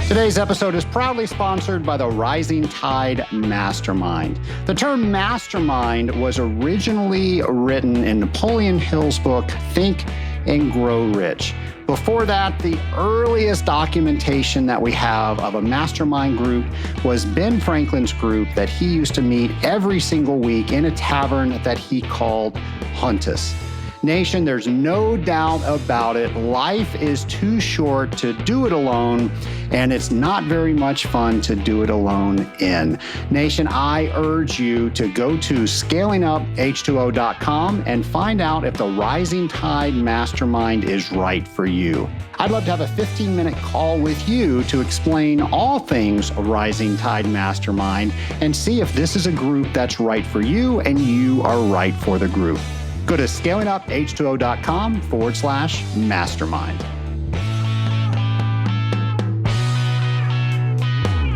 Today's episode is proudly sponsored by the Rising Tide Mastermind. The term mastermind was originally written in Napoleon Hill's book, Think and Grow Rich. Before that, the earliest documentation that we have of a mastermind group was Ben Franklin's group that he used to meet every single week in a tavern that he called Huntus. Nation, there's no doubt about it. Life is too short to do it alone, and it's not very much fun to do it alone in. Nation, I urge you to go to scalinguph2o.com and find out if the Rising Tide Mastermind is right for you. I'd love to have a 15-minute call with you to explain all things Rising Tide Mastermind and see if this is a group that's right for you and you are right for the group. Go to scalinguph2o.com/mastermind.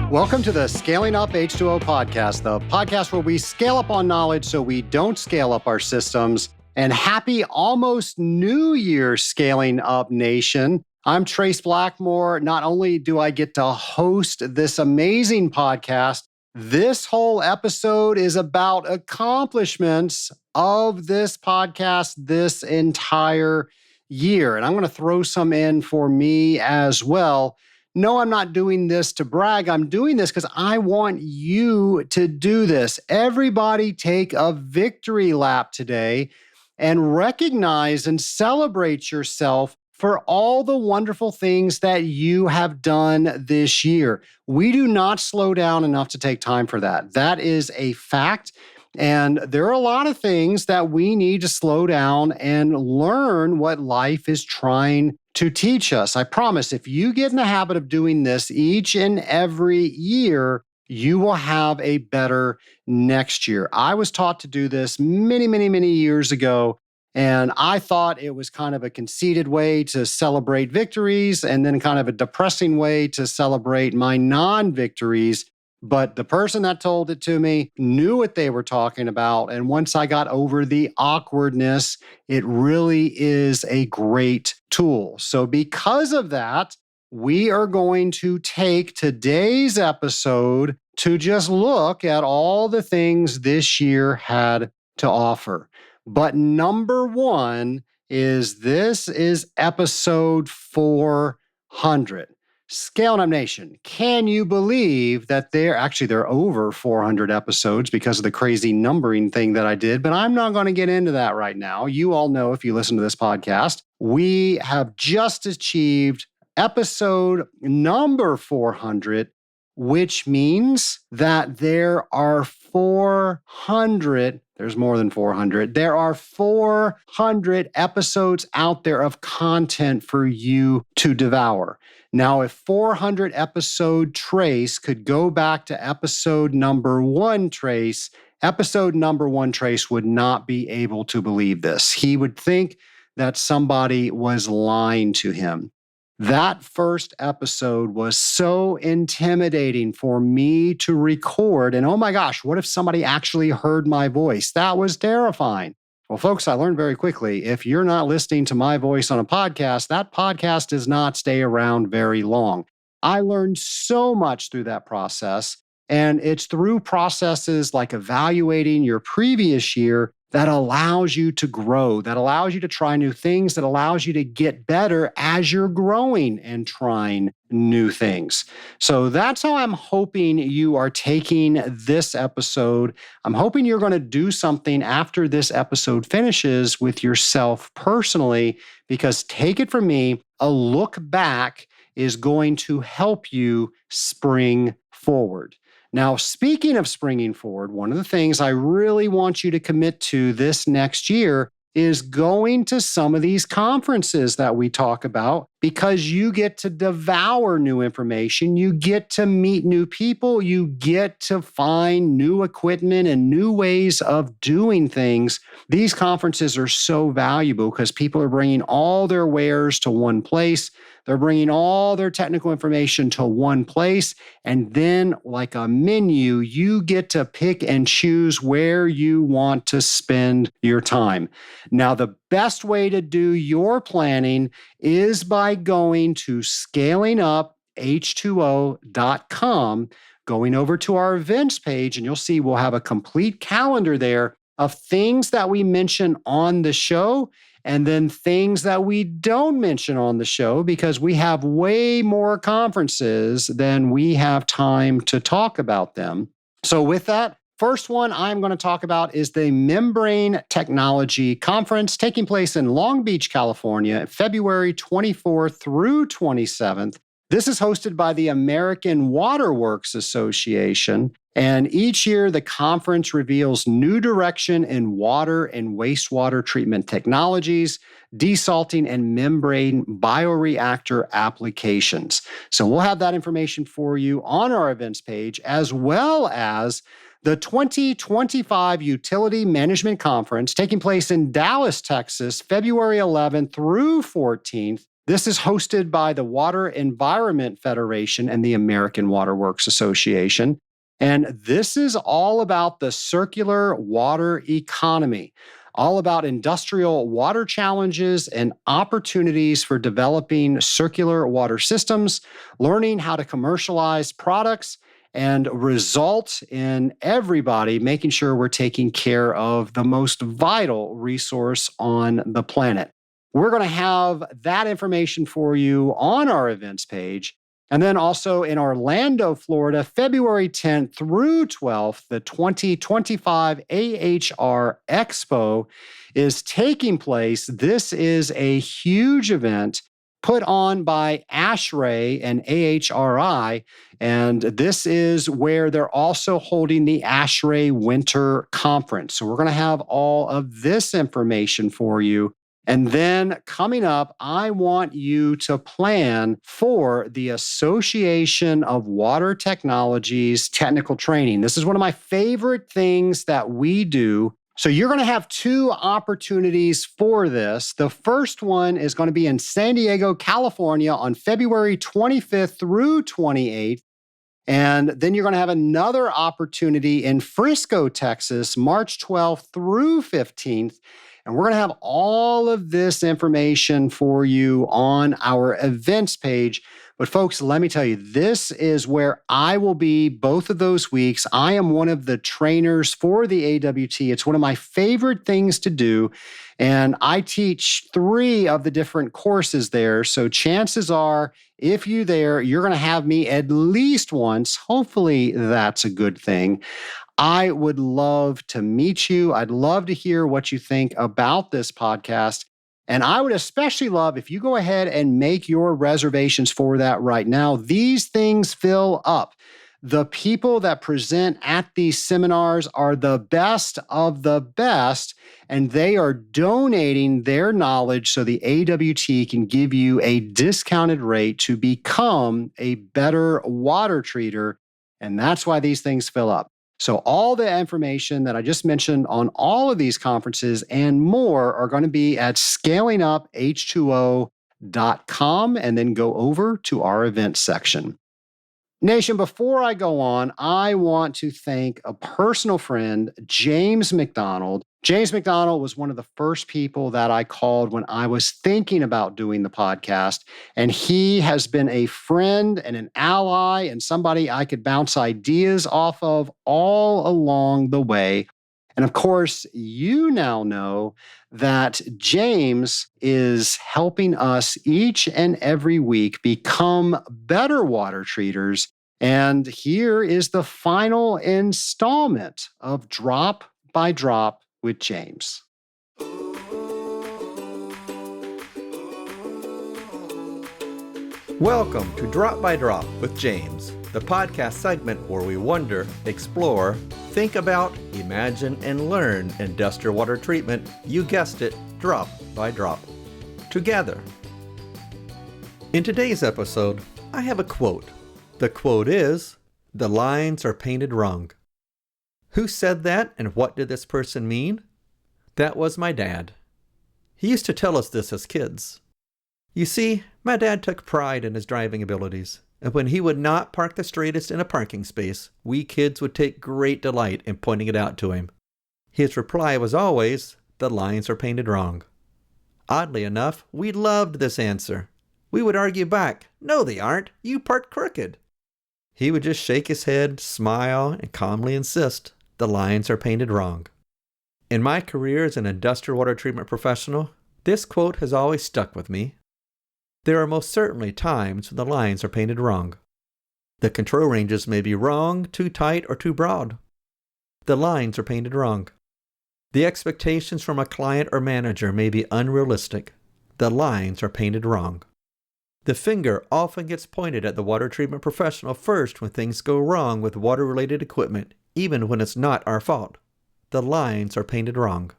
Welcome to the Scaling Up H2O podcast, the podcast where we scale up on knowledge so we don't scale up our systems. And happy almost New Year, Scaling Up Nation. I'm Trace Blackmore. Not only do I get to host this amazing podcast, this whole episode is about accomplishments of this podcast this entire year. And I'm going to throw some in for me as well. No, I'm not doing this to brag. I'm doing this because I want you to do this. Everybody take a victory lap today and recognize and celebrate yourself for all the wonderful things that you have done this year. We do not slow down enough to take time for that. That is a fact. And there are a lot of things that we need to slow down and learn what life is trying to teach us. I promise, if you get in the habit of doing this each and every year, you will have a better next year. I was taught to do this many years ago. And I thought it was kind of a conceited way to celebrate victories and then kind of a depressing way to celebrate my non-victories. But the person that told it to me knew what they were talking about. And once I got over the awkwardness, it really is a great tool. So because of that, we are going to take today's episode to just look at all the things this year had to offer. But number one is this is episode 400. Scaling Up Nation, can you believe that there are over 400 episodes because of the crazy numbering thing that I did, but I'm not going to get into that right now. You all know if you listen to this podcast, we have just achieved episode number 400, which means that there are 400. There's more than 400. There are 400 episodes out there of content for you to devour. Now, if 400 episode Trace could go back to episode number one Trace, episode number one Trace would not be able to believe this. He would think that somebody was lying to him. That first episode was so intimidating for me to record. And oh my gosh, what if somebody actually heard my voice? That was terrifying. Well, folks, I learned very quickly, if you're not listening to my voice on a podcast, that podcast does not stay around very long. I learned so much through that process. And it's through processes like evaluating your previous year that allows you to grow, that allows you to try new things, that allows you to get better as you're growing and trying new things. So that's how I'm hoping you are taking this episode. I'm hoping you're going to do something after this episode finishes with yourself personally, because take it from me, a look back is going to help you spring forward. Now, speaking of springing forward, one of the things I really want you to commit to this next year is going to some of these conferences that we talk about, because you get to devour new information, you get to meet new people, you get to find new equipment and new ways of doing things. These conferences are so valuable because people are bringing all their wares to one place. They're bringing all their technical information to one place. And then, like a menu, you get to pick and choose where you want to spend your time. Now, the best way to do your planning is by going to scalinguph h2o.com, going over to our events page, and you'll see we'll have a complete calendar there of things that we mention on the show and then things that we don't mention on the show because we have way more conferences than we have time to talk about them. So with that, first one I'm going to talk about is the Membrane Technology Conference taking place in Long Beach, California, February 24th through 27th. This is hosted by the American Waterworks Association. And each year, the conference reveals new direction in water and wastewater treatment technologies, desalting, and membrane bioreactor applications. So we'll have that information for you on our events page, as well as the 2025 Utility Management Conference taking place in Dallas, Texas, February 11th through 14th. This is hosted by the Water Environment Federation and the American Waterworks Association. And this is all about the circular water economy, all about industrial water challenges and opportunities for developing circular water systems, learning how to commercialize products, and result in everybody making sure we're taking care of the most vital resource on the planet. We're going to have that information for you on our events page. And then also in Orlando, Florida, February 10th through 12th, the 2025 AHR Expo is taking place. This is a huge event put on by ASHRAE and AHRI. And this is where they're also holding the ASHRAE Winter Conference. So we're going to have all of this information for you. And then coming up, I want you to plan for the Association of Water Technologies technical training. This is one of my favorite things that we do. So you're going to have two opportunities for this. The first one is going to be in San Diego, California on February 25th through 28th. And then you're going to have another opportunity in Frisco, Texas, March 12th through 15th. And we're going to have all of this information for you on our events page. But folks, let me tell you, this is where I will be both of those weeks. I am one of the trainers for the AWT. It's one of my favorite things to do. And I teach 3 of the different courses there. So chances are, if you're there, you're going to have me at least once. Hopefully, that's a good thing. I would love to meet you. I'd love to hear what you think about this podcast. And I would especially love if you go ahead and make your reservations for that right now. These things fill up. The people that present at these seminars are the best of the best, and they are donating their knowledge so the AWT can give you a discounted rate to become a better water treater. And that's why these things fill up. So all the information that I just mentioned on all of these conferences and more are going to be at scalinguph2o.com and then go over to our events section. Nation, before I go on, I want to thank a personal friend, James McDonald. James McDonald was one of the first people that I called when I was thinking about doing the podcast. And he has been a friend and an ally and somebody I could bounce ideas off of all along the way. And of course, you now know that James is helping us each and every week become better water treaters. And here is the final installment of Drop by Drop with James. Welcome to Drop by Drop with James, the podcast segment where we wonder, explore, think about, imagine, and learn industrial water treatment, you guessed it, drop by drop, together. In today's episode, I have a quote. The quote is, "The lines are painted wrong." Who said that and what did this person mean? That was my dad. He used to tell us this as kids. You see, my dad took pride in his driving abilities, and when he would not park the straightest in a parking space, we kids would take great delight in pointing it out to him. His reply was always, "The lines are painted wrong." Oddly enough, we loved this answer. We would argue back, "No, they aren't. You parked crooked." He would just shake his head, smile, and calmly insist, "The lines are painted wrong." In my career as an industrial water treatment professional, this quote has always stuck with me. There are most certainly times when the lines are painted wrong. The control ranges may be wrong, too tight, or too broad. The lines are painted wrong. The expectations from a client or manager may be unrealistic. The lines are painted wrong. The finger often gets pointed at the water treatment professional first when things go wrong with water-related equipment, even when it's not our fault. The lines are painted wrong.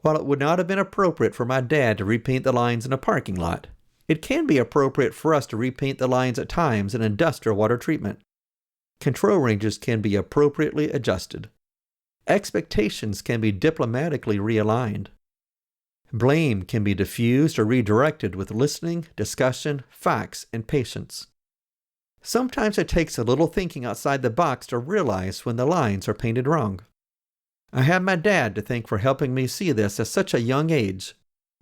While it would not have been appropriate for my dad to repaint the lines in a parking lot, it can be appropriate for us to repaint the lines at times in industrial water treatment. Control ranges can be appropriately adjusted. Expectations can be diplomatically realigned. Blame can be diffused or redirected with listening, discussion, facts, and patience. Sometimes it takes a little thinking outside the box to realize when the lines are painted wrong. I have my dad to thank for helping me see this at such a young age,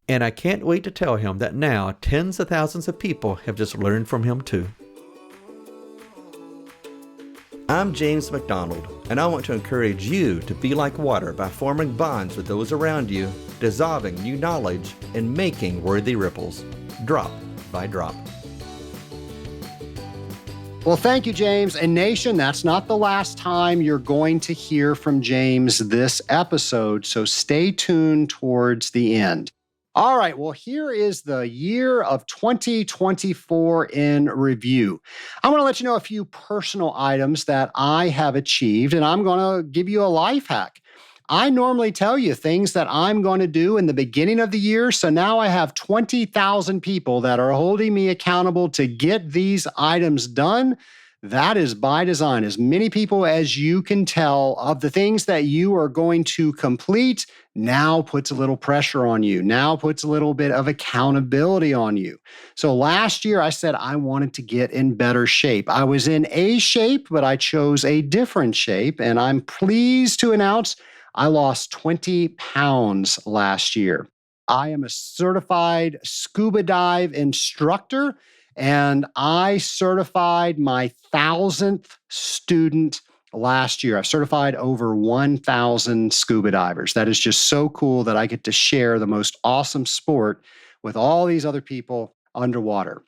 and I can't wait to tell him that now tens of thousands of people have just learned from him too. I'm James McDonald, and I want to encourage you to be like water by forming bonds with those around you, dissolving new knowledge, and making worthy ripples, drop by drop. Well, thank you, James. And Nation, that's not the last time you're going to hear from James this episode, so stay tuned towards the end. All right, well, here is the year of 2024 in review. I want to let you know a few personal items that I have achieved, and I'm going to give you a life hack. I normally tell you things that I'm going to do in the beginning of the year, so now I have 20,000 people that are holding me accountable to get these items done. That is by design. As many people as you can tell of the things that you are going to complete now puts a little pressure on you, now puts a little bit of accountability on you. So last year I said I wanted to get in better shape. I was in A shape, but I chose a different shape, and I'm pleased to announce I lost 20 pounds last year. I am a certified scuba dive instructor, and I certified my 1,000th student last year. I've certified over 1,000 scuba divers. That is just so cool that I get to share the most awesome sport with all these other people underwater.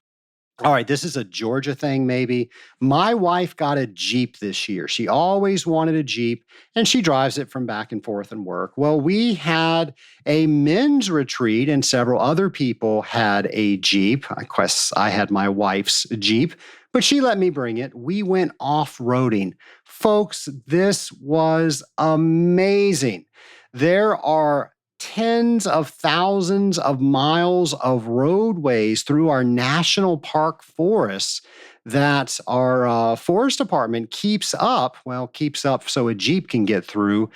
All right, this is a Georgia thing, maybe. My wife got a Jeep this year. She always wanted a Jeep, and she drives it from back and forth and work. Well, we had a men's retreat, and several other people had a Jeep. Of course, I had my wife's Jeep, but she let me bring it. We went off-roading. Folks, this was amazing. There are tens of thousands of miles of roadways through our national park forests that our forest department keeps up so a Jeep can get through.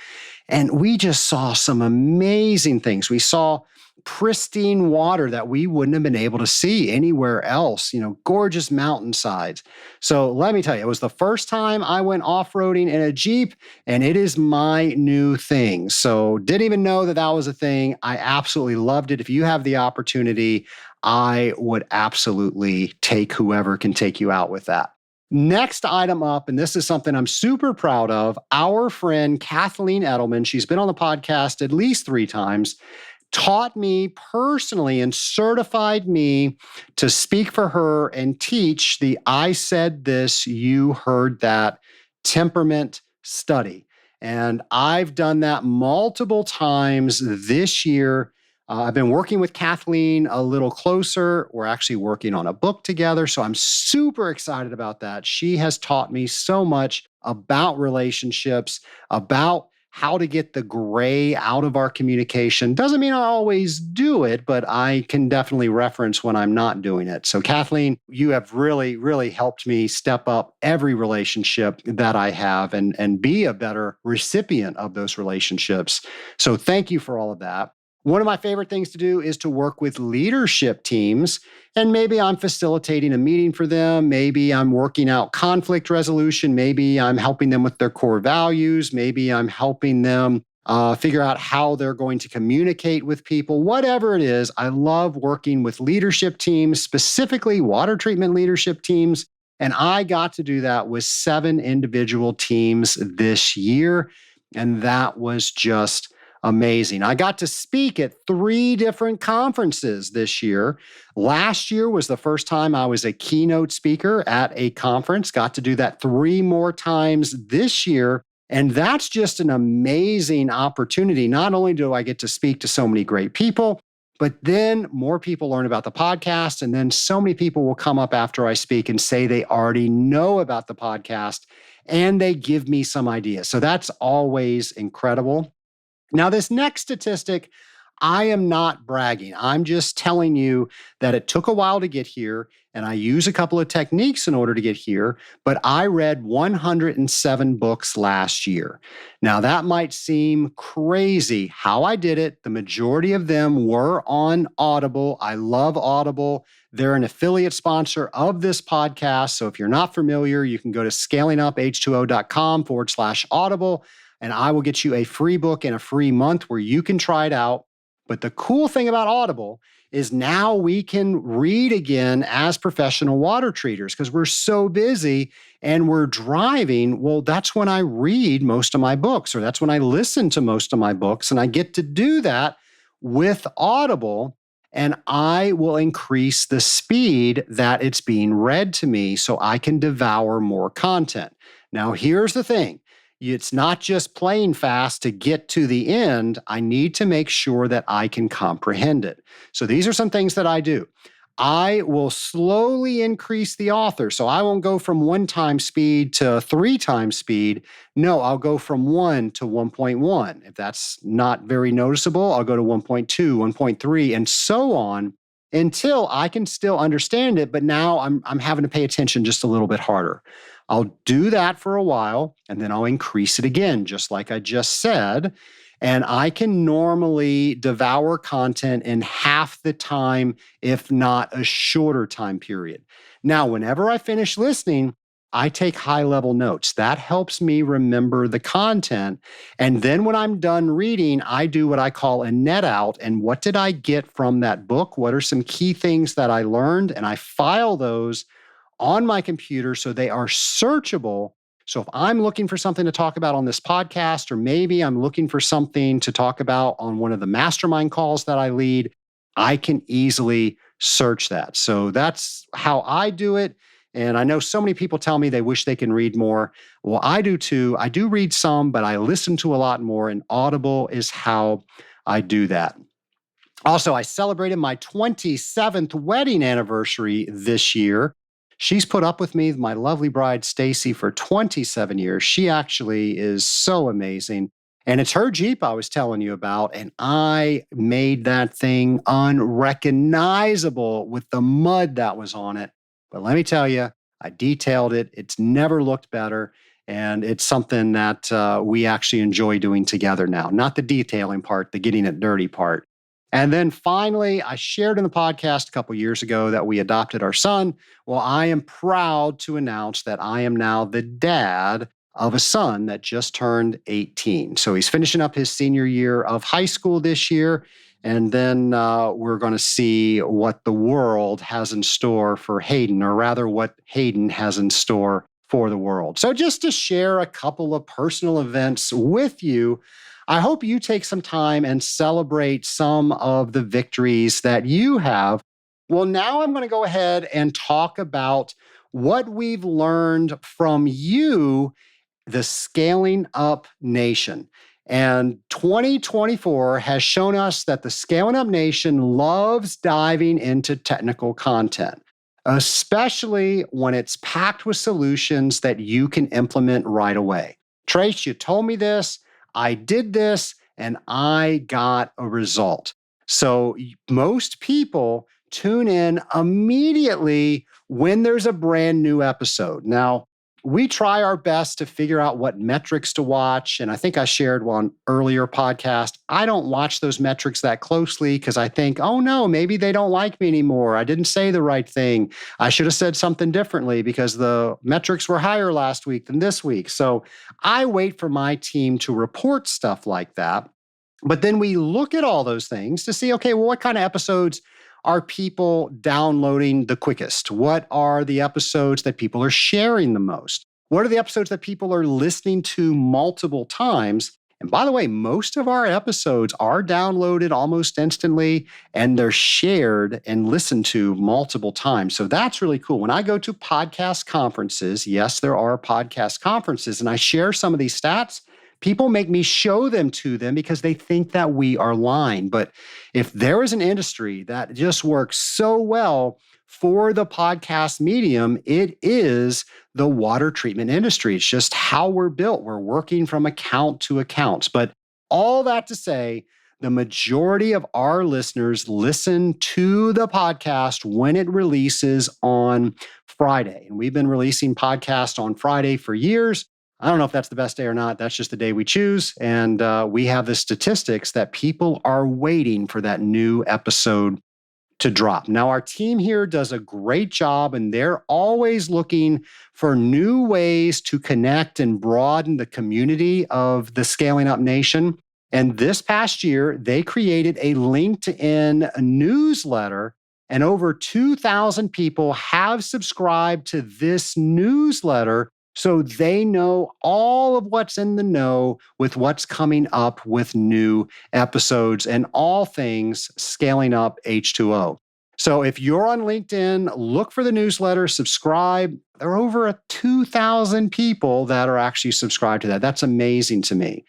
And we just saw some amazing things. We saw pristine water that we wouldn't have been able to see anywhere else, gorgeous mountainsides. So let me tell you, it was the first time I went off-roading in a Jeep, and it is my new thing. So didn't even know that was a thing. I absolutely loved it. If you have the opportunity, I would absolutely take whoever can take you out with that. Next item up, and this is something I'm super proud of, our friend Kathleen Edelman, she's been on the podcast at least 3 times, taught me personally and certified me to speak for her and teach the I said this, you heard that temperament study. And I've done that multiple times this year. I've been working with Kathleen a little closer. We're actually working on a book together. So I'm super excited about that. She has taught me so much about relationships, about how to get the gray out of our communication. Doesn't mean I always do it, but I can definitely reference when I'm not doing it. So Kathleen, you have really, really helped me step up every relationship that I have and be a better recipient of those relationships. So thank you for all of that. One of my favorite things to do is to work with leadership teams. And maybe I'm facilitating a meeting for them. Maybe I'm working out conflict resolution. Maybe I'm helping them with their core values. Maybe I'm helping them figure out how they're going to communicate with people, whatever it is. I love working with leadership teams, specifically water treatment leadership teams. And I got to do that with 7 individual teams this year. And that was just amazing. I got to speak at 3 different conferences this year. Last year was the first time I was a keynote speaker at a conference. Got to do that 3 more times this year. And that's just an amazing opportunity. Not only do I get to speak to so many great people, but then more people learn about the podcast. And then so many people will come up after I speak and say they already know about the podcast and they give me some ideas. So that's always incredible. Now, this next statistic, I am not bragging. I'm just telling you that it took a while to get here, and I use a couple of techniques in order to get here, but I read 107 books last year. Now, that might seem crazy how I did it. The majority of them were on Audible. I love Audible. They're an affiliate sponsor of this podcast. So if you're not familiar, you can go to scalinguph2o.com/Audible, and I will get you a free book and a free month where you can try it out. But the cool thing about Audible is now we can read again as professional water treaters because we're so busy and we're driving. Well, that's when I read most of my books, or that's when I listen to most of my books. And I get to do that with Audible, and I will increase the speed that it's being read to me so I can devour more content. Now, here's the thing. It's not just playing fast to get to the end. I need to make sure that I can comprehend it. So these are some things that I do. I will slowly increase the author. So I won't go from 1 times speed to 3 times speed. No, I'll go from 1 to 1.1. If that's not very noticeable, I'll go to 1.2, 1.3, and so on until I can still understand it. But now I'm having to pay attention just a little bit harder. I'll do that for a while, and then I'll increase it again, just like I just said. And I can normally devour content in half the time, if not a shorter time period. Now, whenever I finish listening, I take high-level notes. That helps me remember the content. And then when I'm done reading, I do what I call a net out. And what did I get from that book? What are some key things that I learned? And I file those on my computer so they are searchable. So if I'm looking for something to talk about on this podcast, or maybe I'm looking for something to talk about on one of the mastermind calls that I lead, I can easily search that. So that's how I do it. And I know so many people tell me they wish they can read more. Well, I do too. I do read some, but I listen to a lot more, and Audible is how I do that. Also, I celebrated my 27th wedding anniversary this year. She's put up with me, my lovely bride, Stacy, for 27 years. She actually is so amazing. And it's her Jeep I was telling you about. And I made that thing unrecognizable with the mud that was on it. But let me tell you, I detailed it. It's never looked better. And it's something that we actually enjoy doing together now. Not the detailing part, the getting it dirty part. And then finally, I shared in the podcast a couple years ago that we adopted our son. Well, I am proud to announce that I am now the dad of a son that just turned 18. So he's finishing up his senior year of high school this year. And then we're going to see what the world has in store for Hayden, or rather what Hayden has in store for the world. So just to share a couple of personal events with you, I hope you take some time and celebrate some of the victories that you have. Well, now I'm going to go ahead and talk about what we've learned from you, the Scaling Up Nation. And 2024 has shown us that the Scaling Up Nation loves diving into technical content, especially when it's packed with solutions that you can implement right away. Trace, you told me this. I did this, and I got a result. So most people tune in immediately when there's a brand new episode. Now, we try our best to figure out what metrics to watch. And I think I shared one earlier podcast. I don't watch those metrics that closely because I think, oh no, maybe they don't like me anymore. I didn't say the right thing. I should have said something differently because the metrics were higher last week than this week. So I wait for my team to report stuff like that. But then we look at all those things to see, okay, well, what kind of episodes are people downloading the quickest? What are the episodes that people are sharing the most? What are the episodes that people are listening to multiple times? And by the way, most of our episodes are downloaded almost instantly and they're shared and listened to multiple times. So that's really cool. When I go to podcast conferences, yes, there are podcast conferences, and I share some of these stats. People make me show them to them because they think that we are lying. But if there is an industry that just works so well for the podcast medium, it is the water treatment industry. It's just how we're built. We're working from account to accounts. But all that to say, the majority of our listeners listen to the podcast when it releases on Friday. And we've been releasing podcasts on Friday for years. I don't know if that's the best day or not. That's just the day we choose. And we have the statistics that people are waiting for that new episode to drop. Now, our team here does a great job, and they're always looking for new ways to connect and broaden the community of the Scaling Up Nation. And this past year, they created a LinkedIn newsletter, and over 2,000 people have subscribed to this newsletter so they know all of what's in the know with what's coming up with new episodes and all things scaling up H2O. So if you're on LinkedIn, look for the newsletter, subscribe. There are over 2,000 people that are actually subscribed to that. That's amazing to me.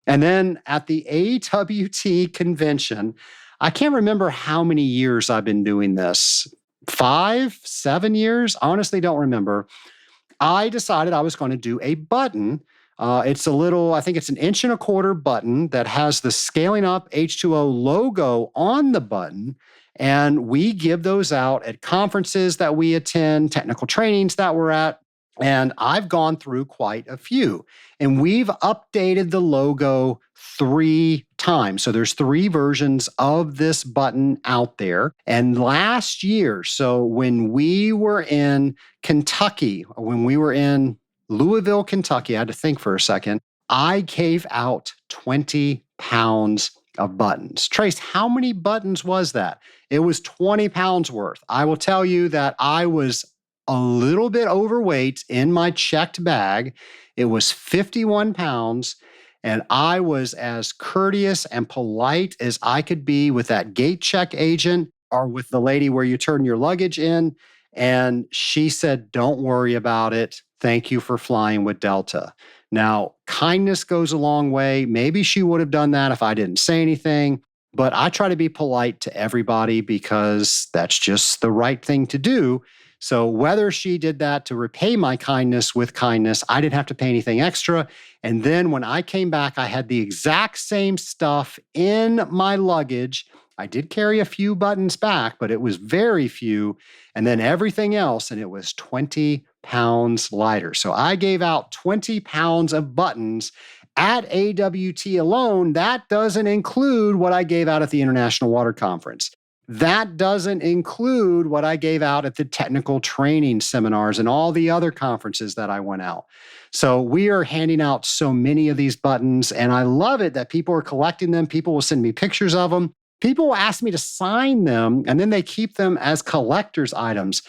And then at the AWT convention, I can't remember how many years I've been doing this. 5, 7 years? Honestly, don't remember. I decided I was going to do a button. It's a little, I think it's an 1.25 inch button that has the Scaling Up H2O logo on the button. And we give those out at conferences that we attend, technical trainings that we're at. And I've gone through quite a few. And we've updated the logo 3 times. So there's 3 versions of this button out there. And last year, so when we were in Kentucky, when we were in Louisville, Kentucky, I had to think for a second, I gave out 20 pounds of buttons. Trace, how many buttons was that? It was 20 pounds worth. I will tell you that I was a little bit overweight in my checked bag. It was 51 pounds. And I was as courteous and polite as I could be with that gate check agent or with the lady where you turn your luggage in. And she said, "Don't worry about it. Thank you for flying with Delta." Now, kindness goes a long way. Maybe she would have done that if I didn't say anything. But I try to be polite to everybody because that's just the right thing to do. So whether she did that to repay my kindness with kindness, I didn't have to pay anything extra. And then when I came back, I had the exact same stuff in my luggage. I did carry a few buttons back, but it was very few. And then everything else, and it was 20 pounds lighter. So I gave out 20 pounds of buttons at AWT alone. That doesn't include what I gave out at the International Water Conference. That doesn't include what I gave out at the technical training seminars and all the other conferences that I went out. So we are handing out so many of these buttons, and I love it that people are collecting them. People will send me pictures of them. People will ask me to sign them, and then they keep them as collector's items.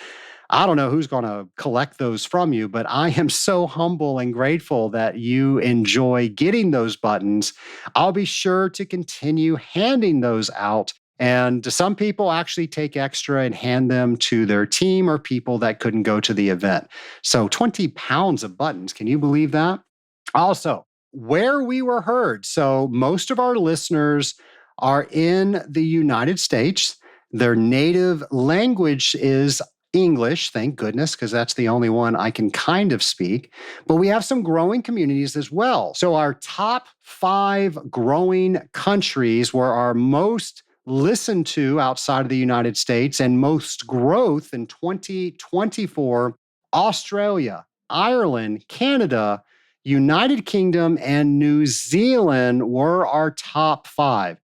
I don't know who's going to collect those from you, but I am so humble and grateful that you enjoy getting those buttons. I'll be sure to continue handing those out. And some people actually take extra and hand them to their team or people that couldn't go to the event. So 20 pounds of buttons. Can you believe that? Also, where we were heard. So most of our listeners are in the United States. Their native language is English, thank goodness, because that's the only one I can kind of speak. But we have some growing communities as well. So our top 5 growing countries were our most listened to outside of the United States and most growth in 2024, Australia, Ireland, Canada, United Kingdom, and New Zealand were our top 5.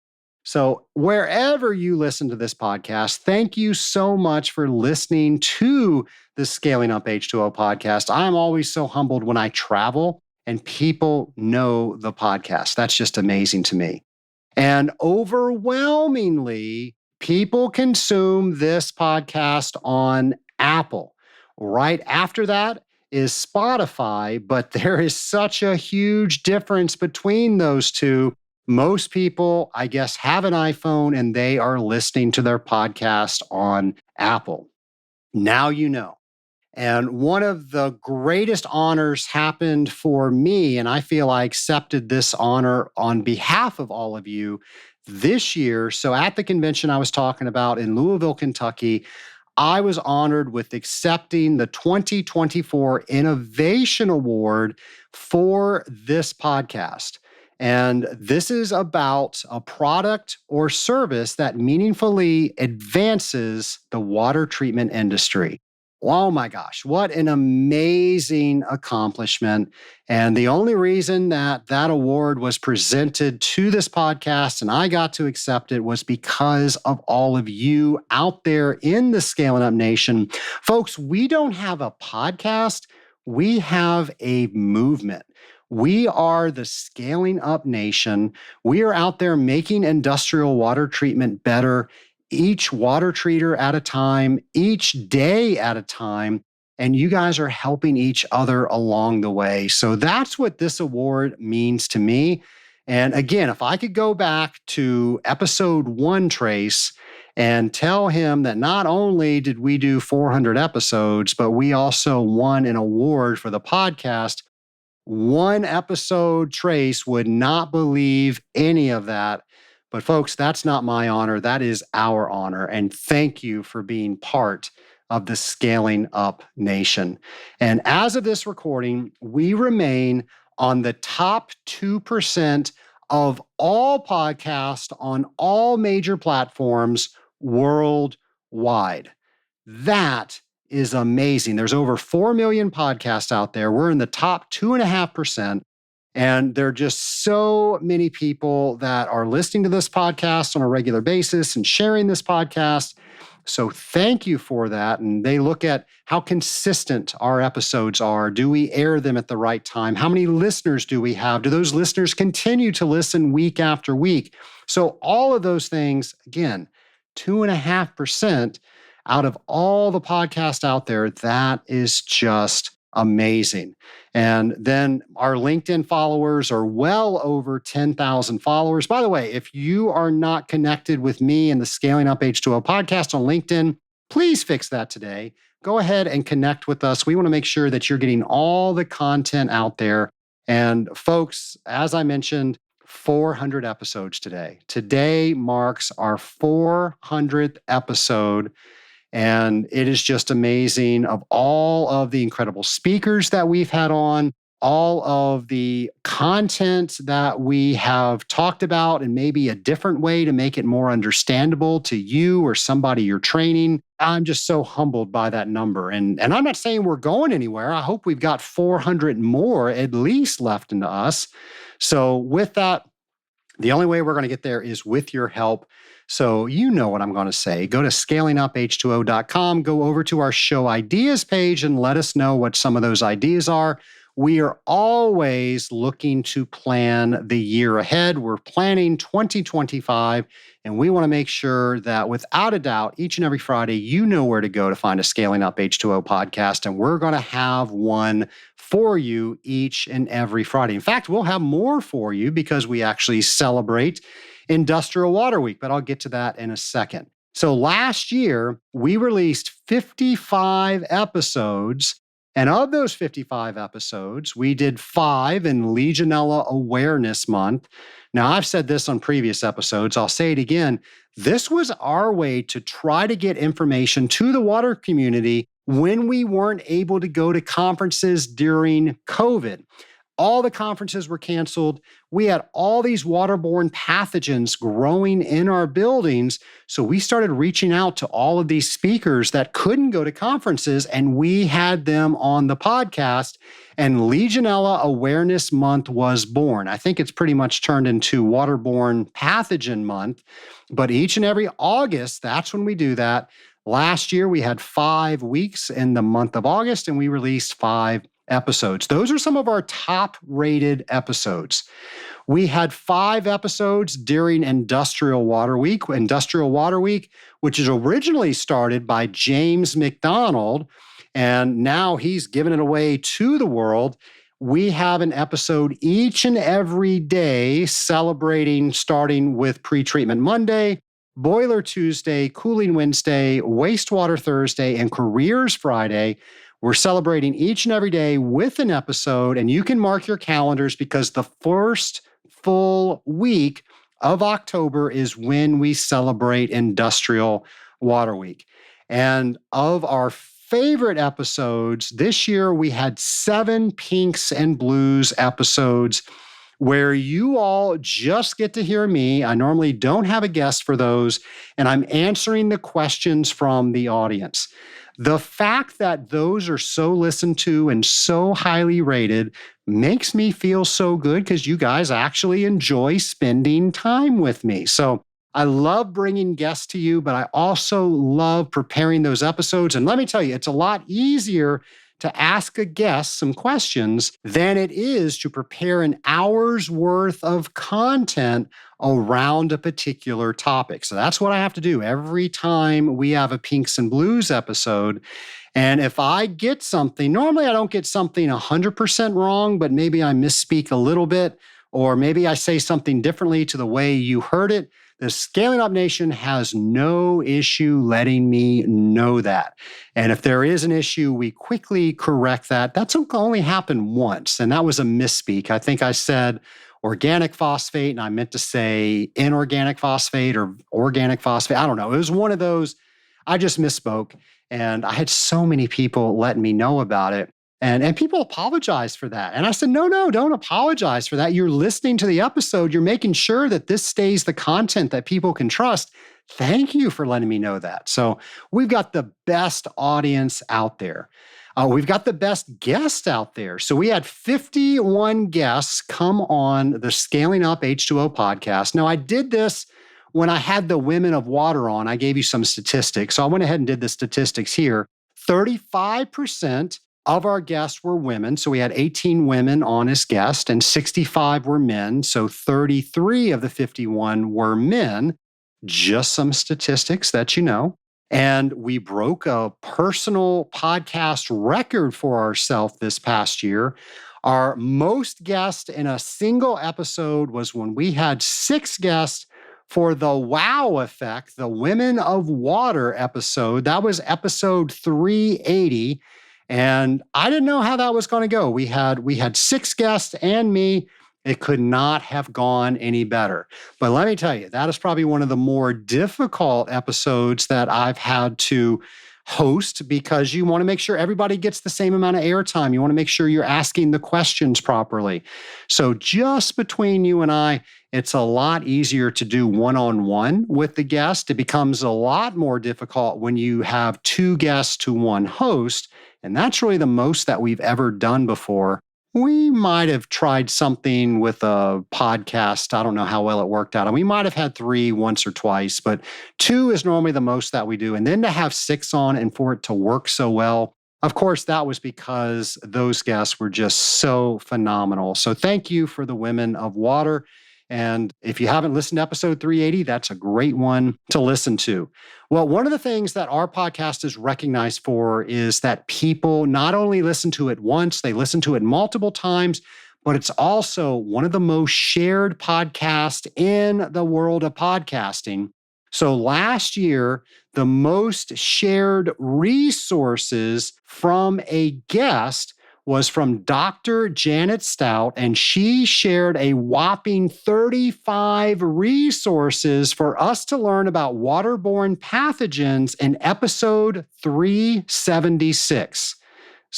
So, wherever you listen to this podcast, thank you so much for listening to the Scaling Up H2O podcast. I'm always so humbled when I travel and people know the podcast. That's just amazing to me. And overwhelmingly, people consume this podcast on Apple. Right after that is Spotify, but there is such a huge difference between those two. Most people, I guess, have an iPhone and they are listening to their podcast on Apple. Now you know. And one of the greatest honors happened for me, and I feel I accepted this honor on behalf of all of you this year. So at the convention I was talking about in Louisville, Kentucky, I was honored with accepting the 2024 Innovation Award for this podcast. And this is about a product or service that meaningfully advances the water treatment industry. Oh my gosh, what an amazing accomplishment. And the only reason that that award was presented to this podcast and I got to accept it was because of all of you out there in the Scaling Up Nation. Folks, we don't have a podcast, we have a movement. We are the Scaling Up Nation. We are out there making industrial water treatment better, each water treater at a time, each day at a time, and you guys are helping each other along the way. So that's what this award means to me. And again, if I could go back to episode 1, Trace, and tell him that not only did we do 400 episodes, but we also won an award for the podcast, one episode, Trace would not believe any of that. But folks, that's not my honor. That is our honor. And thank you for being part of the Scaling Up Nation. And as of this recording, we remain on the top 2% of all podcasts on all major platforms worldwide. That is amazing. There's over 4 million podcasts out there. We're in the top 2.5%. And there are just so many people that are listening to this podcast on a regular basis and sharing this podcast. So thank you for that. And they look at how consistent our episodes are. Do we air them at the right time? How many listeners do we have? Do those listeners continue to listen week after week? So all of those things, again, 2.5% out of all the podcasts out there, that is just amazing. And then our LinkedIn followers are well over 10,000 followers. By the way, if you are not connected with me and the Scaling Up H2O podcast on LinkedIn, please fix that today. Go ahead and connect with us. We want to make sure that you're getting all the content out there. And folks, as I mentioned, 400 episodes today. Today marks our 400th episode. And it is just amazing of all of the incredible speakers that we've had on, all of the content that we have talked about and maybe a different way to make it more understandable to you or somebody you're training. I'm just so humbled by that number. And I'm not saying we're going anywhere. I hope we've got 400 more at least left into us. So with that, the only way we're going to get there is with your help. So you know what I'm going to say. Go to scalinguph2o.com, go over to our show ideas page and let us know what some of those ideas are. We are always looking to plan the year ahead. We're planning 2025, and we want to make sure that without a doubt, each and every Friday, you know where to go to find a Scaling Up H2O podcast, and we're going to have one for you each and every Friday. In fact, we'll have more for you because we actually celebrate Industrial Water Week, but I'll get to that in a second. So last year, we released 55 episodes, and of those 55 episodes, we did 5 in Legionella Awareness Month. Now, I've said this on previous episodes. I'll say it again. This was our way to try to get information to the water community when we weren't able to go to conferences during COVID. All the conferences were canceled. We had all these waterborne pathogens growing in our buildings. So we started reaching out to all of these speakers that couldn't go to conferences, and we had them on the podcast. And Legionella Awareness Month was born. I think it's pretty much turned into Waterborne Pathogen Month. But each and every August, that's when we do that. Last year, we had 5 weeks in the month of August, and we released 5 episodes. Those are some of our top rated episodes. We had 5 episodes during Industrial Water Week. Industrial Water Week, which is originally started by James McDonald, and now he's given it away to the world. We have an episode each and every day celebrating, starting with Pre-Treatment Monday, Boiler Tuesday, Cooling Wednesday, Wastewater Thursday, and Careers Friday. We're celebrating each and every day with an episode, and you can mark your calendars because the first full week of October is when we celebrate Industrial Water Week. And of our favorite episodes, this year we had 7 Pinks and Blues episodes where you all just get to hear me. I normally don't have a guest for those, and I'm answering the questions from the audience. The fact that those are so listened to and so highly rated makes me feel so good because you guys actually enjoy spending time with me. So I love bringing guests to you, but I also love preparing those episodes. And let me tell you, it's a lot easier to ask a guest some questions than it is to prepare an hour's worth of content around a particular topic. So that's what I have to do every time we have a Pinks and Blues episode. And if I get something, normally I don't get something 100% wrong, but maybe I misspeak a little bit, or maybe I say something differently to the way you heard it. The Scaling Up Nation has no issue letting me know that. And if there is an issue, we quickly correct that. That's only happened once, and that was a misspeak. I think I said organic phosphate, and I meant to say inorganic phosphate or organic phosphate. I don't know. It was one of those. I just misspoke, and I had so many people letting me know about it. And people apologize for that. And I said, no, don't apologize for that. You're listening to the episode. You're making sure that this stays the content that people can trust. Thank you for letting me know that. So we've got the best audience out there. We've got the best guests out there. So we had 51 guests come on the Scaling Up H2O podcast. Now, I did this when I had the Women of Water on. I gave you some statistics. So I went ahead and did the statistics here. 35% of our guests were women. So we had 18 women on as guests and 65 were men. So 33 of the 51 were men. Just some statistics that you know. And we broke a personal podcast record for ourselves this past year. Our most guests in a single episode was when we had 6 guests for the Wow Effect, the Women of Water episode. That was episode 380. And I didn't know how that was going to go. We had 6 guests and me. It could not have gone any better. But let me tell you, that is probably one of the more difficult episodes that I've had to host because you want to make sure everybody gets the same amount of airtime. You want to make sure you're asking the questions properly. So just between you and I, it's a lot easier to do one-on-one with the guest. It becomes a lot more difficult when you have 2 guests to 1 host. And that's really the most that we've ever done before. We might have tried something with a podcast. I don't know how well it worked out. And we might have had 3 once or twice, but 2 is normally the most that we do. And then to have 6 on and for it to work so well, of course, that was because those guests were just so phenomenal. So thank you for the Women of Water. And if you haven't listened to episode 380, that's a great one to listen to. Well, one of the things that our podcast is recognized for is that people not only listen to it once, they listen to it multiple times, but it's also one of the most shared podcasts in the world of podcasting. So last year, the most shared resources from a guest was from Dr. Janet Stout, and she shared a whopping 35 resources for us to learn about waterborne pathogens in episode 376.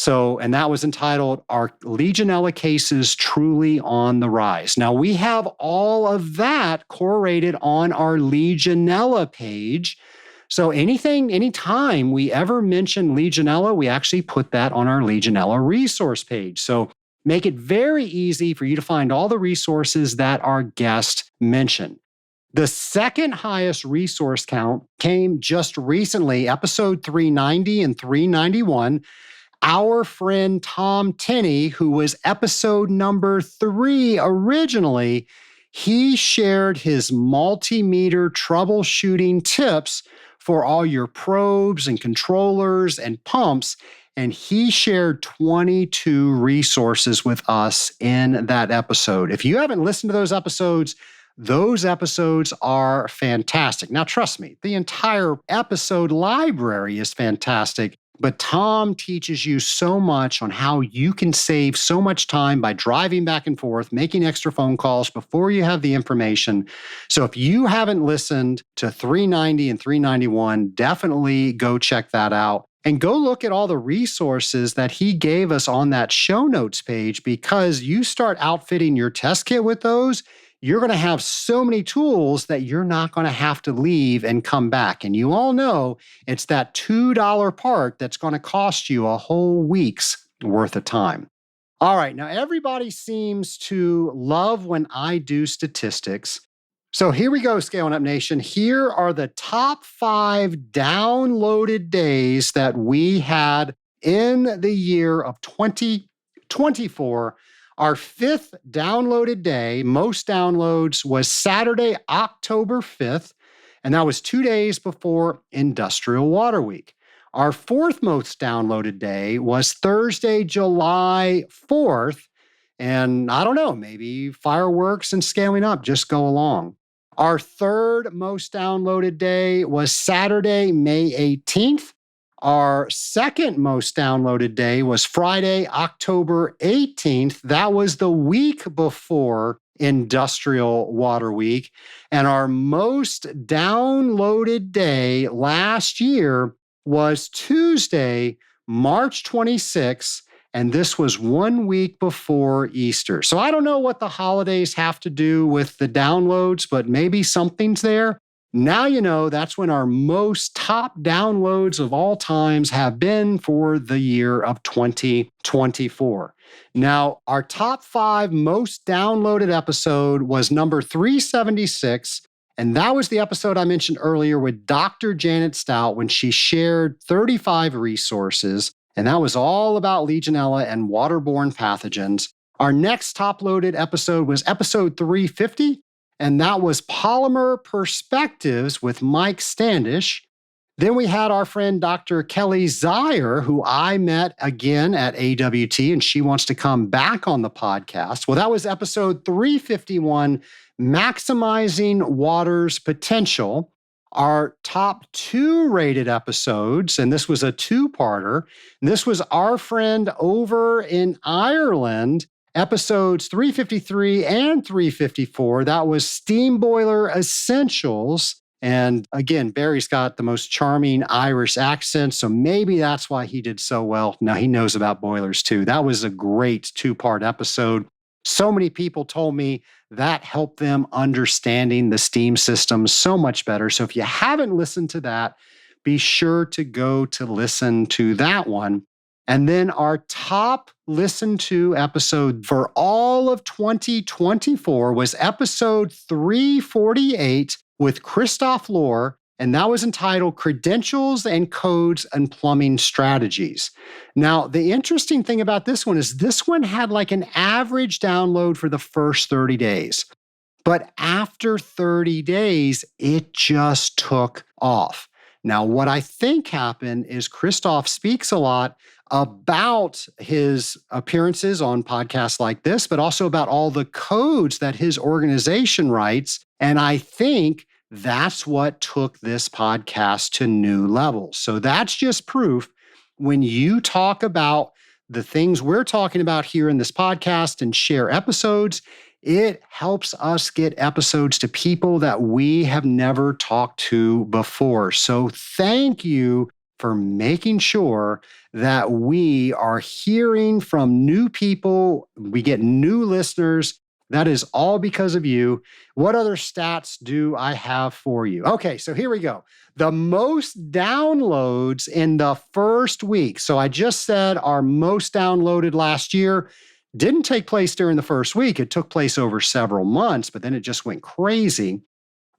And that was entitled, Are Legionella Cases Truly on the Rise? Now, we have all of that curated on our Legionella page. So anytime we ever mention Legionella, we actually put that on our Legionella resource page. So make it very easy for you to find all the resources that our guest mentioned. The second highest resource count came just recently, episode 390 and 391. Our friend Tom Tenney, who was episode number 3 originally, he shared his multimeter troubleshooting tips for all your probes and controllers and pumps. And he shared 22 resources with us in that episode. If you haven't listened to those episodes are fantastic. Now, trust me, the entire episode library is fantastic. But Tom teaches you so much on how you can save so much time by driving back and forth, making extra phone calls before you have the information. So if you haven't listened to 390 and 391, definitely go check that out. And go look at all the resources that he gave us on that show notes page, because you start outfitting your test kit with those, you're going to have so many tools that you're not going to have to leave and come back. And you all know it's that $2 part that's going to cost you a whole week's worth of time. All right, now everybody seems to love when I do statistics. So here we go, Scaling Up Nation. Here are the top 5 downloaded days that we had in the year of 2024. Our 5th downloaded day, most downloads, was Saturday, October 5th, and that was 2 days before Industrial Water Week. Our 4th most downloaded day was Thursday, July 4th, and I don't know, maybe fireworks and scaling up just go along. Our 3rd most downloaded day was Saturday, May 18th. Our 2nd most downloaded day was Friday, October 18th. That was the week before Industrial Water Week. And our most downloaded day last year was Tuesday, March 26th. And this was 1 week before Easter. So I don't know what the holidays have to do with the downloads, but maybe something's there. Now you know that's when our most top downloads of all times have been for the year of 2024. Now, our top 5 most downloaded episode was number 376, and that was the episode I mentioned earlier with Dr. Janet Stout when she shared 35 resources, and that was all about Legionella and waterborne pathogens. Our next top loaded episode was episode 350, and that was Polymer Perspectives with Mike Standish. Then we had our friend Dr. Kelly Zier, who I met again at AWT, and she wants to come back on the podcast. Well, that was episode 351, Maximizing Water's Potential. Our top 2 rated episodes, and this was a 2-parter, and this was our friend over in Ireland, episodes 353 and 354. That was Steam Boiler Essentials. And again, Barry's got the most charming Irish accent, so maybe that's why he did so well. Now he knows about boilers too. That was a great 2-part episode. So many people told me that helped them understanding the steam system so much better. So if you haven't listened to that, be sure to go to listen to that one. And then our top listened to episode for all of 2024 was episode 348 with Christoph Lohr, and that was entitled Credentials and Codes and Plumbing Strategies. Now, the interesting thing about this one is this one had like an average download for the first 30 days. But after 30 days, it just took off. Now, what I think happened is Christoph speaks a lot about his appearances on podcasts like this, but also about all the codes that his organization writes. And I think that's what took this podcast to new levels. So that's just proof when you talk about the things we're talking about here in this podcast and share episodes, it helps us get episodes to people that we have never talked to before. So thank you for making sure that we are hearing from new people. We get new listeners. That is all because of you. What other stats do I have for you? Okay, so here we go. The most downloads in the first week. So I just said our most downloaded last year didn't take place during the first week. It took place over several months, but then it just went crazy.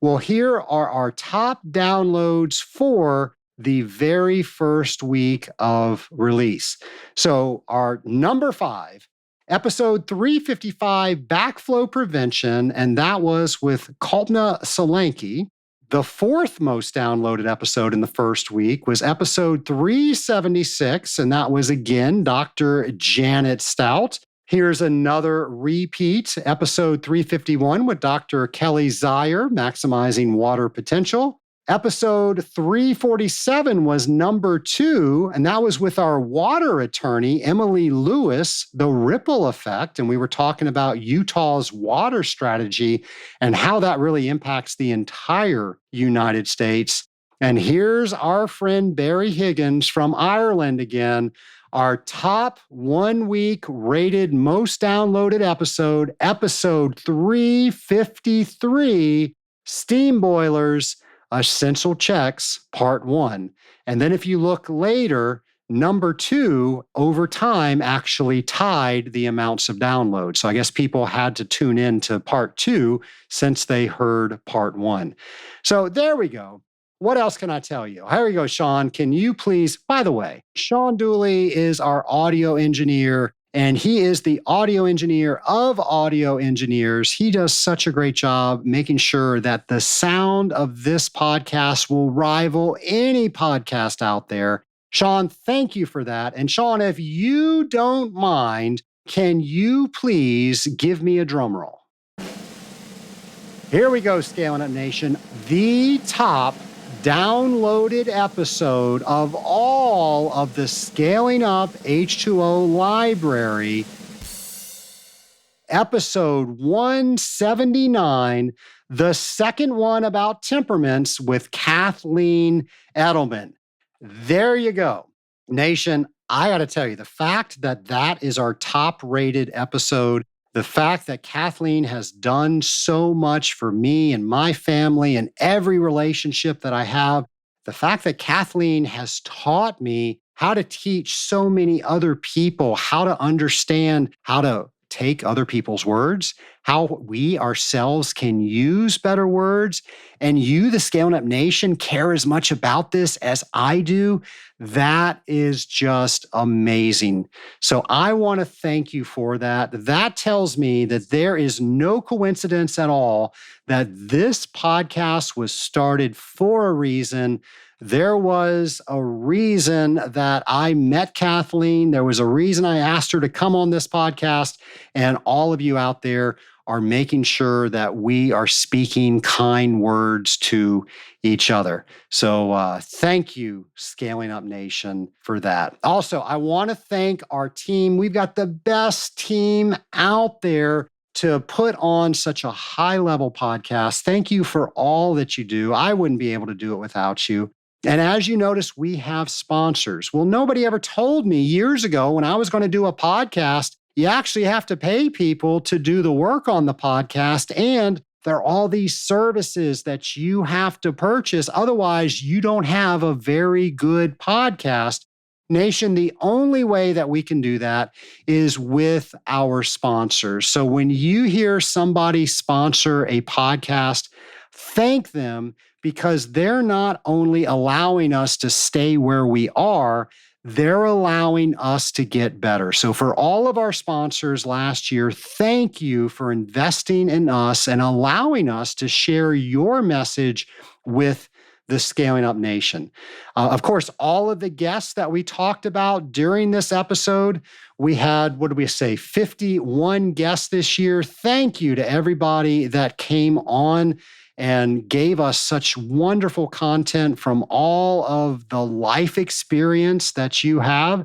Well, here are our top downloads for the very first week of release. So, our number 5, episode 355, Backflow Prevention, and that was with Kalpna Solanki. The 4th most downloaded episode in the first week was episode 376, and that was again Dr. Janet Stout. Here's another repeat, episode 351 with Dr. Kelly Zier, Maximizing Water Potential. Episode 347 was number 2, and that was with our water attorney, Emily Lewis, The Ripple Effect. And we were talking about Utah's water strategy and how that really impacts the entire United States. And here's our friend Barry Higgins from Ireland again. Our top 1 week rated most downloaded episode, episode 353, Steam Boilers, Essential Checks, part 1. And then if you look later, number 2 over time actually tied the amounts of downloads. So I guess people had to tune in to part 2 since they heard part 1. So there we go. What else can I tell you? Here we go, Sean. Can you please, by the way, Sean Dooley is our audio engineer, and he is the audio engineer of audio engineers. He does such a great job making sure that the sound of this podcast will rival any podcast out there. Sean, thank you for that. And Sean, if you don't mind, can you please give me a drum roll? Here we go, Scaling Up Nation. The top downloaded episode of all of the Scaling Up H2O library, episode 179, the second one about temperaments with Kathleen Edelman. There you go. Nation, I got to tell you, the fact that that is our top rated episode, the fact that Kathleen has done so much for me and my family and every relationship that I have, the fact that Kathleen has taught me how to teach so many other people how to understand how to take other people's words, how we ourselves can use better words, and you, the Scaling Up Nation, care as much about this as I do. That is just amazing. So I want to thank you for that. That tells me that there is no coincidence at all that this podcast was started for a reason. There was a reason that I met Kathleen. There was a reason I asked her to come on this podcast. And all of you out there are making sure that we are speaking kind words to each other. So thank you, Scaling Up Nation, for that. Also, I want to thank our team. We've got the best team out there to put on such a high-level podcast. Thank you for all that you do. I wouldn't be able to do it without you. And as you notice, we have sponsors. Well, nobody ever told me years ago when I was going to do a podcast, you actually have to pay people to do the work on the podcast. And there are all these services that you have to purchase. Otherwise, you don't have a very good podcast. Nation, the only way that we can do that is with our sponsors. So when you hear somebody sponsor a podcast, thank them, because they're not only allowing us to stay where we are, they're allowing us to get better. So for all of our sponsors last year, thank you for investing in us and allowing us to share your message with the Scaling Up Nation. Of course, all of the guests that we talked about during this episode, we had, 51 guests this year. Thank you to everybody that came on and gave us such wonderful content from all of the life experience that you have.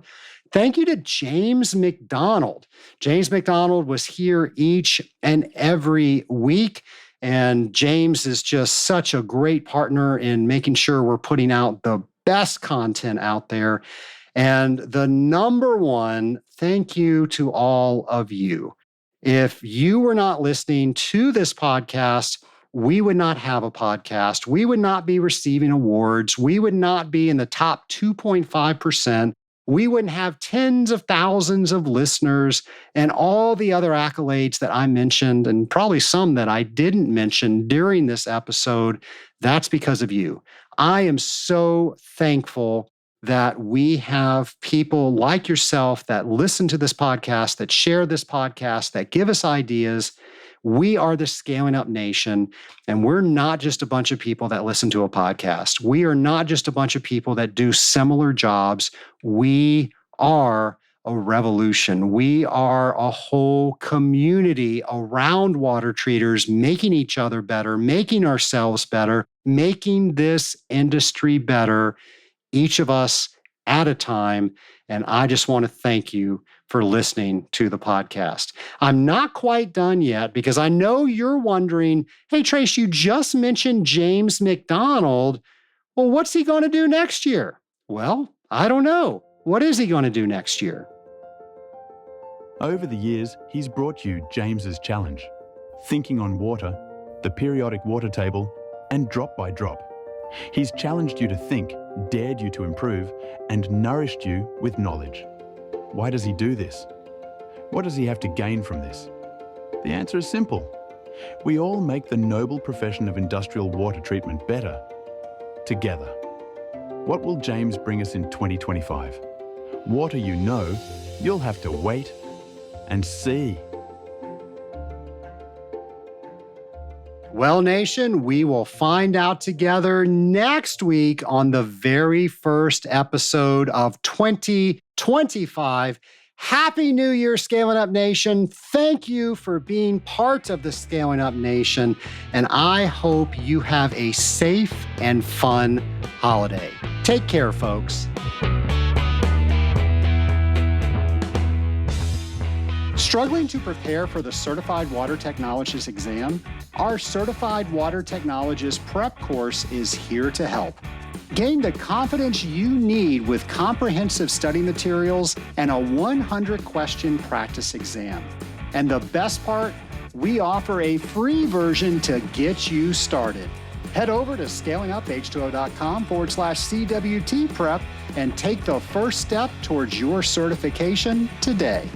Thank you to James McDonald. James McDonald was here each and every week. And James is just such a great partner in making sure we're putting out the best content out there. And the number one, thank you to all of you. If you were not listening to this podcast, we would not have a podcast. We would not be receiving awards. We would not be in the top 2.5%. We wouldn't have tens of thousands of listeners and all the other accolades that I mentioned, and probably some that I didn't mention during this episode. That's because of you. I am so thankful that we have people like yourself that listen to this podcast, that share this podcast, that give us ideas. We are the Scaling Up Nation, and we're not just a bunch of people that listen to a podcast. We are not just a bunch of people that do similar jobs. We are a revolution. We are a whole community around water treaters, making each other better, making ourselves better, making this industry better, each of us at a time. And I just want to thank you for listening to the podcast. I'm not quite done yet because I know you're wondering, hey, Trace, you just mentioned James McDonald. Well, what's he going to do next year? Well, I don't know. What is he going to do next year? Over the years, he's brought you James's Challenge, Thinking on Water, the Periodic Water Table, and Drop by Drop. He's challenged you to think, dared you to improve, and nourished you with knowledge. Why does he do this? What does he have to gain from this? The answer is simple. We all make the noble profession of industrial water treatment better together. What will James bring us in 2025? Water you know, you'll have to wait and see. Well, Nation, we will find out together next week on the very first episode of 2025. Happy New Year, Scaling Up Nation. Thank you for being part of the Scaling Up Nation, and I hope you have a safe and fun holiday. Take care, folks. Struggling to prepare for the Certified Water Technologist exam? Our Certified Water Technologist prep course is here to help. Gain the confidence you need with comprehensive study materials and a 100-question practice exam. And the best part, we offer a free version to get you started. Head over to scalinguph2o.com/CWT prep and take the first step towards your certification today.